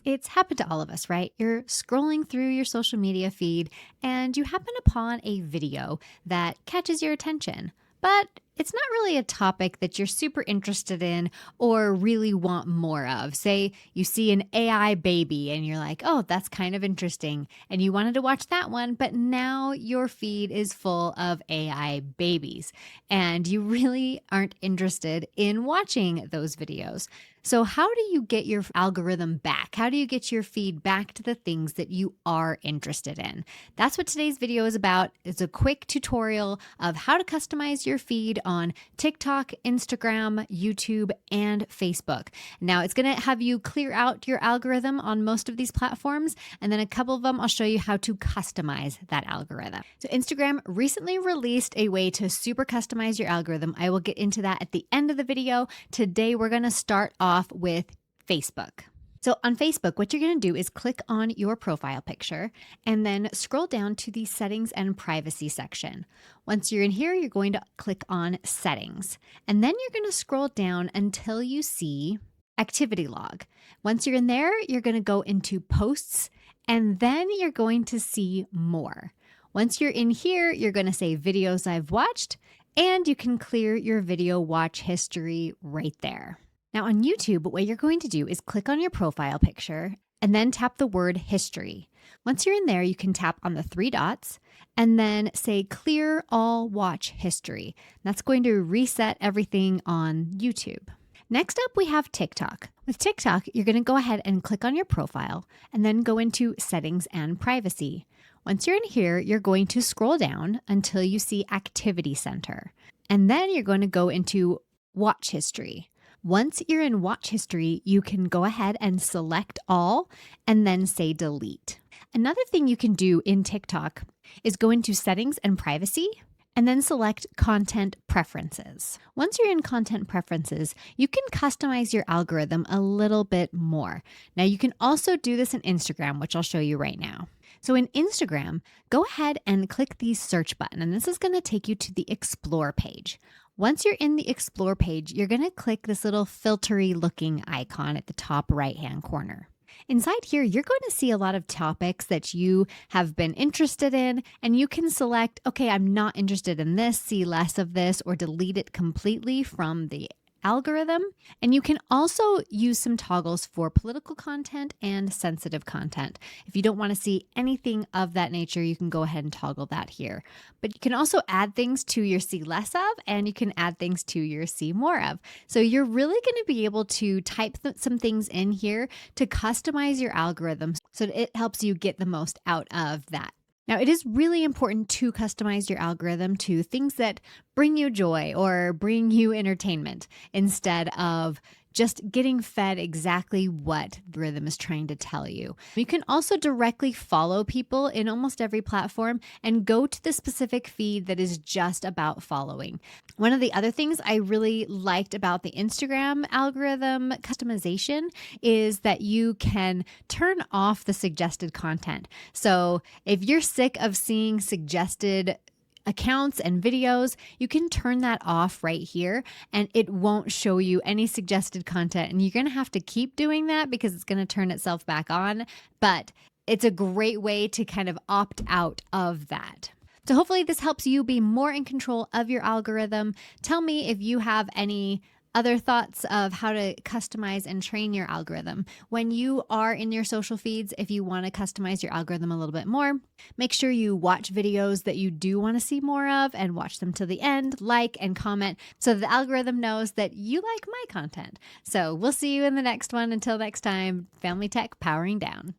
It's happened to all of us, right? You're scrolling through your social media feed and you happen upon a video that catches your attention, but it's not really a topic that you're super interested in or really want more of. Say you see an AI baby and you're like, oh, that's kind of interesting. And you wanted to watch that one, but now your feed is full of AI babies and you really aren't interested in watching those videos. So, how do you get your algorithm back? How do you get your feed back to the things that you are interested in? That's what today's video is about. It's a quick tutorial of how to customize your feed on TikTok, Instagram, YouTube, and Facebook. Now, it's going to have you clear out your algorithm on most of these platforms, and then a couple of them I'll show you how to customize that algorithm. So, Instagram recently released a way to super customize your algorithm. I will get into that at the end of the video. Today, we're going to start off with Facebook. So on Facebook, what you're going to do is click on your profile picture and then scroll down to the settings and privacy section. Once you're in here, you're going to click on settings, and then you're going to scroll down until you see activity log. Once you're in there, you're going to go into posts, and then you're going to see more. Once you're in here, you're going to say videos I've watched, and you can clear your video watch history right there. Now on YouTube, what you're going to do is click on your profile picture and then tap the word history. Once you're in there, you can tap on the three dots and then say clear all watch history. That's going to reset everything on YouTube. Next up, we have TikTok. With TikTok, you're going to go ahead and click on your profile and then go into settings and privacy. Once you're in here, you're going to scroll down until you see activity center. And then you're going to go into watch history. Once you're in watch history, you can go ahead and select all and then say delete. Another thing you can do in TikTok is go into settings and privacy and then select content preferences. Once you're in content preferences, you can customize your algorithm a little bit more. Now you can also do this in Instagram, which I'll show you right now. So in Instagram, go ahead and click the search button, and this is going to take you to the explore page. Once you're in the explore page, you're going to click this little filtery looking icon at the top right-hand corner. Inside here, you're going to see a lot of topics that you have been interested in, and you can select, okay, I'm not interested in this, see less of this, or delete it completely from the algorithm. And you can also use some toggles for political content and sensitive content. If you don't want to see anything of that nature, you can go ahead and toggle that here. But you can also add things to your see less of, and you can add things to your see more of. So you're really going to be able to type some things in here to customize your algorithm so that it helps you get the most out of that. Now, it is really important to customize your algorithm to things that bring you joy or bring you entertainment instead of just getting fed exactly what the rhythm is trying to tell you. You can also directly follow people in almost every platform and go to the specific feed that is just about following. One of the other things I really liked about the Instagram algorithm customization is that you can turn off the suggested content. So if you're sick of seeing suggested accounts and videos, you can turn that off right here and it won't show you any suggested content. And you're going to have to keep doing that because it's going to turn itself back on. But it's a great way to kind of opt out of that. So hopefully this helps you be more in control of your algorithm. Tell me if you have any other thoughts of how to customize and train your algorithm. When you are in your social feeds, if you want to customize your algorithm a little bit more, make sure you watch videos that you do want to see more of and watch them to the end, like and comment so the algorithm knows that you like my content. So we'll see you in the next one. Until next time, Family Tech powering down.